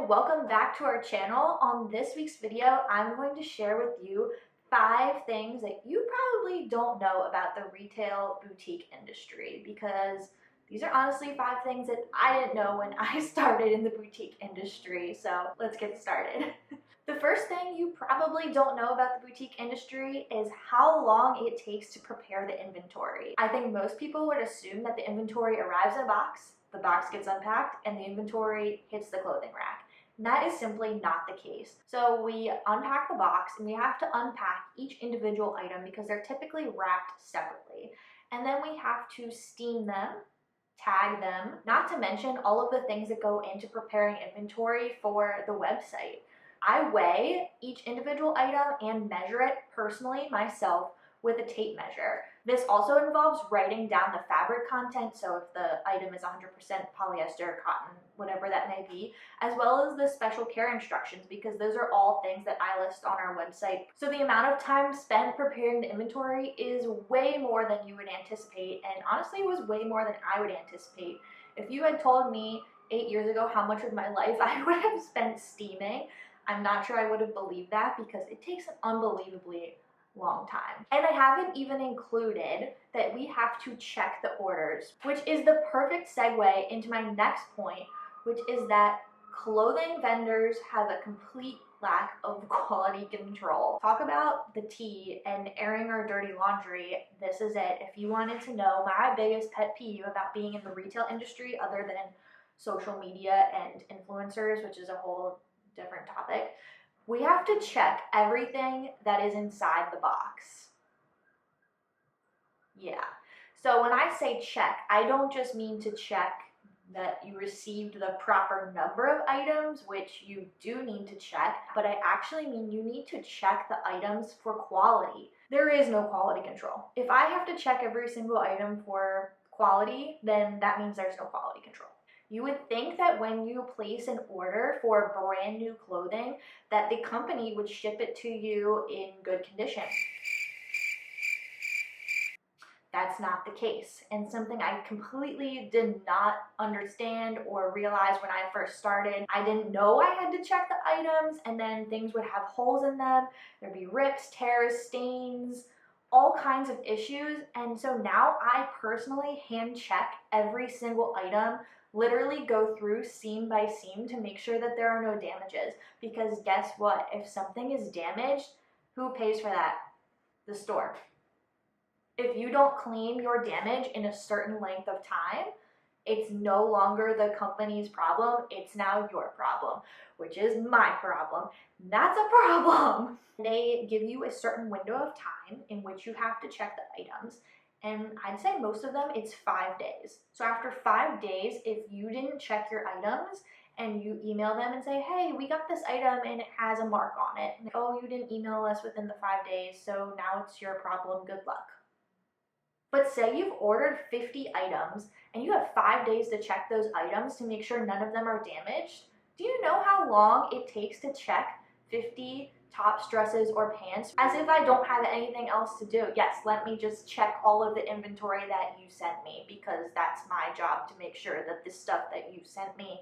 welcome back to our channel. On this week's video, I'm going to share with you 5 things that you probably don't know about the retail boutique industry, because these are honestly 5 things that I didn't know when I started in the boutique industry. So let's get started. The first thing you probably don't know about the boutique industry is how long it takes to prepare the inventory. I think most people would assume that the inventory arrives in a box, the box gets unpacked, and the inventory hits the clothing rack. And that is simply not the case. So we unpack the box and we have to unpack each individual item because they're typically wrapped separately. And then we have to steam them, tag them, not to mention all of the things that go into preparing inventory for the website. I weigh each individual item and measure it personally myself with a tape measure. This also involves writing down the fabric content, so if the item is 100% polyester, cotton, whatever that may be, as well as the special care instructions, because those are all things that I list on our website. So the amount of time spent preparing the inventory is way more than you would anticipate, and honestly it was way more than I would anticipate. If you had told me 8 years ago how much of my life I would have spent steaming, I'm not sure I would have believed that, because it takes an unbelievably long time. And I haven't even included that we have to check the orders, which is the perfect segue into my next point, which is that clothing vendors have a complete lack of quality control. Talk about the tea and airing our dirty laundry. This is it. If you wanted to know my biggest pet peeve about being in the retail industry, other than social media and influencers, which is a whole different topic, we have to check everything that is inside the box. Yeah. So when I say check, I don't just mean to check that you received the proper number of items, which you do need to check, but I actually mean you need to check the items for quality. There is no quality control. If I have to check every single item for quality, then that means there's no quality control. You would think that when you place an order for brand new clothing, that the company would ship it to you in good condition. That's not the case, and something I completely did not understand or realize when I first started. I didn't know I had to check the items, and then things would have holes in them. There'd be rips, tears, stains, all kinds of issues. And so now I personally hand check every single item, literally go through seam by seam to make sure that there are no damages. Because guess what? If something is damaged, who pays for that? The store. If you don't claim your damage in a certain length of time, it's no longer the company's problem, it's now your problem, which is my problem. That's a problem. They give you a certain window of time in which you have to check the items, and I'd say most of them it's 5 days. So after 5 days, if you didn't check your items and you email them and say, hey, we got this item and it has a mark on it, and, oh, you didn't email us within the 5 days, so now it's your problem, good luck. But say you've ordered 50 items and you have 5 days to check those items to make sure none of them are damaged. Do you know how long it takes to check 50 tops, dresses, or pants? As if I don't have anything else to do. Yes, let me just check all of the inventory that you sent me, because that's my job to make sure that the stuff that you sent me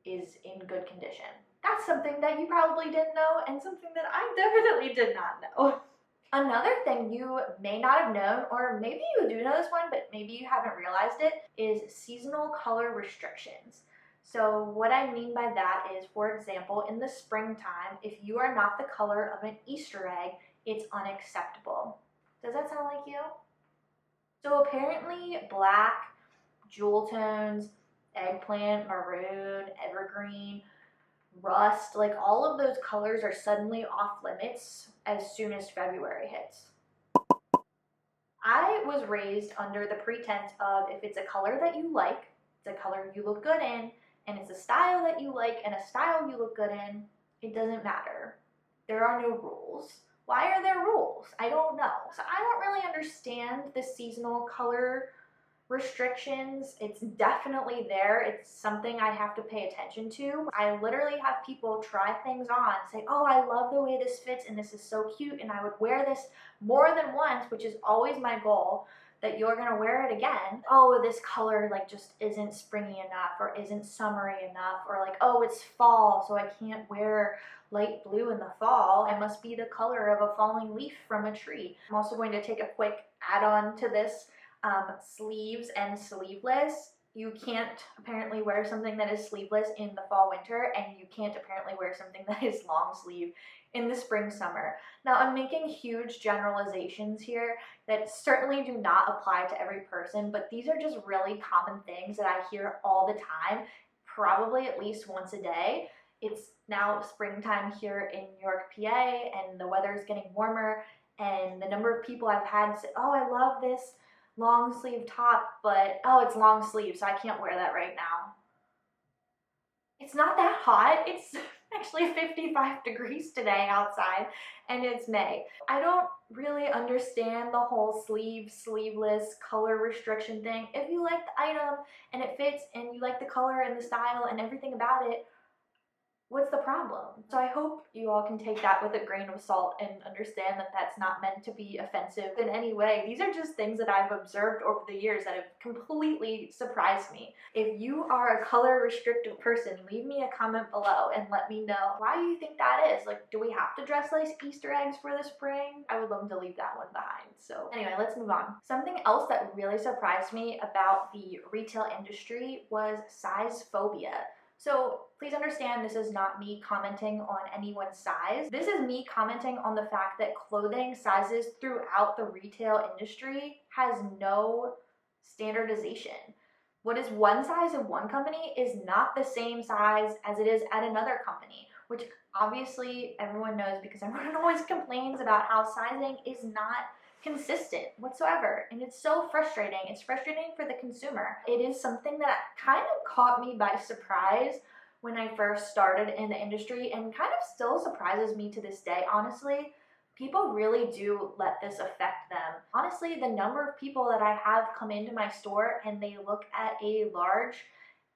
is in good condition. That's something that you probably didn't know, and something that I definitely did not know. Another thing you may not have known, or maybe you do know this one, but maybe you haven't realized it, is seasonal color restrictions. So what I mean by that is, for example, in the springtime, if you are not the color of an Easter egg, it's unacceptable. Does that sound like you? So apparently black, jewel tones, eggplant, maroon, evergreen, rust, like all of those colors are suddenly off limits as soon as February hits. I was raised under the pretense of, if it's a color that you like, it's a color you look good in, and it's a style that you like and a style you look good in, it doesn't matter. There are no rules. Why are there rules? I don't know. So I don't really understand the seasonal color restrictions. It's definitely there. It's something I have to pay attention to. I literally have people try things on, say, oh, I love the way this fits and this is so cute and I would wear this more than once, which is always my goal. that you're gonna wear it again. Oh, this color like just isn't springy enough or isn't summery enough, or like, oh, it's fall, so I can't wear light blue in the fall. I must be the color of a falling leaf from a tree. I'm also going to take a quick add-on to this, sleeves and sleeveless. You can't apparently wear something that is sleeveless in the fall winter, and you can't apparently wear something that is long sleeve in the spring summer. Now, I'm making huge generalizations here that certainly do not apply to every person, but these are just really common things that I hear all the time, probably at least once a day. It's now springtime here in New York, PA, and the weather is getting warmer, and the number of people I've had say, oh, I love this long sleeve top, but oh, it's long sleeve, so I can't wear that right now. It's not that hot. It's actually 55 degrees today outside, and it's May. I don't really understand the whole sleeveless color restriction thing. If you like the item and it fits and you like the color and the style and everything about it, what's the problem? So I hope you all can take that with a grain of salt and understand that that's not meant to be offensive in any way. These are just things that I've observed over the years that have completely surprised me. If you are a color restrictive person, leave me a comment below and let me know why you think that is. Like, do we have to dress like Easter eggs for the spring? I would love to leave that one behind. So anyway, let's move on. Something else that really surprised me about the retail industry was size phobia. So please understand, this is not me commenting on anyone's size. This is me commenting on the fact that clothing sizes throughout the retail industry has no standardization. What is one size in one company is not the same size as it is at another company, which obviously everyone knows because everyone always complains about how sizing is not consistent whatsoever, and it's so frustrating. It's frustrating for the consumer. It is something that kind of caught me by surprise when I first started in the industry, and kind of still surprises me to this day, honestly. People really do let this affect them. Honestly, the number of people that I have come into my store and they look at a large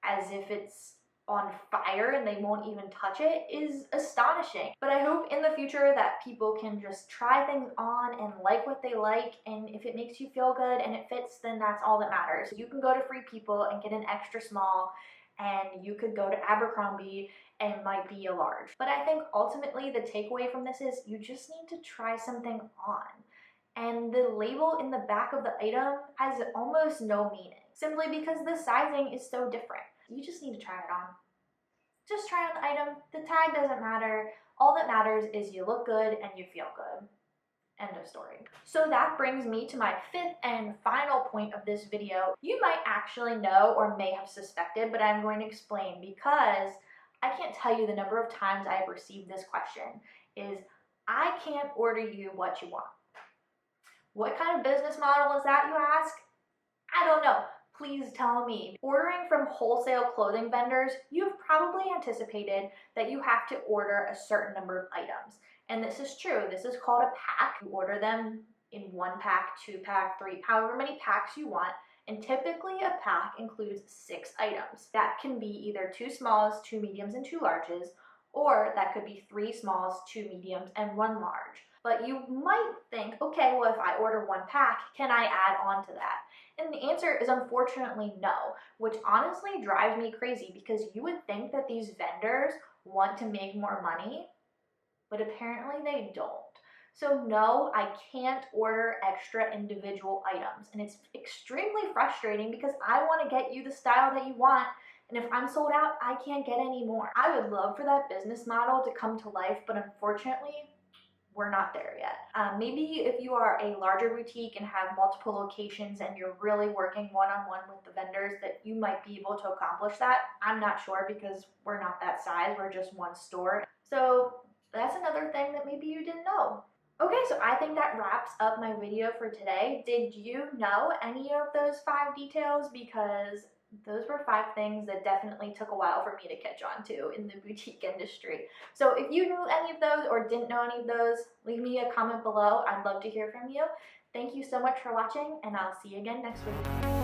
as if it's on fire and they won't even touch it is astonishing. But I hope in the future that people can just try things on and like what they like, and if it makes you feel good and it fits, then that's all that matters. You can go to Free People and get an extra small, and you could go to Abercrombie and might be a large. But I think ultimately the takeaway from this is you just need to try something on. And the label in the back of the item has almost no meaning, simply because the sizing is so different. You just need to try it on. Just try on the item. The tag doesn't matter. All that matters is you look good and you feel good. End of story. So that brings me to my fifth and final point of this video. You might actually know or may have suspected, but I'm going to explain because I can't tell you the number of times I've received this question is, I can't order you what you want. What kind of business model is that, you ask? I don't know. Please tell me. Ordering from wholesale clothing vendors, you've probably anticipated that you have to order a certain number of items. And this is true. This is called a pack. You order them in 1 pack, 2 pack, 3, however many packs you want. And typically a pack includes 6 items. That can be either 2 smalls, 2 mediums, and 2 larges, or that could be 3 smalls, 2 mediums, and 1 large. But you might think, okay, well, if I order 1 pack, can I add on to that? And the answer is unfortunately no, which honestly drives me crazy because you would think that these vendors want to make more money, but apparently they don't. So no, I can't order extra individual items, and it's extremely frustrating because I want to get you the style that you want, and if I'm sold out, I can't get any more. I would love for that business model to come to life, but unfortunately, we're not there yet. Maybe if you are a larger boutique and have multiple locations and you're really working one-on-one with the vendors, that you might be able to accomplish that. I'm not sure because we're not that size. We're just one store. So that's another thing that maybe you didn't know. Okay, so I think that wraps up my video for today. Did you know any of those 5 details? Because those were 5 things that definitely took a while for me to catch on to in the boutique industry. So if you knew any of those or didn't know any of those, leave me a comment below. I'd love to hear from you. Thank you so much for watching, and I'll see you again next week.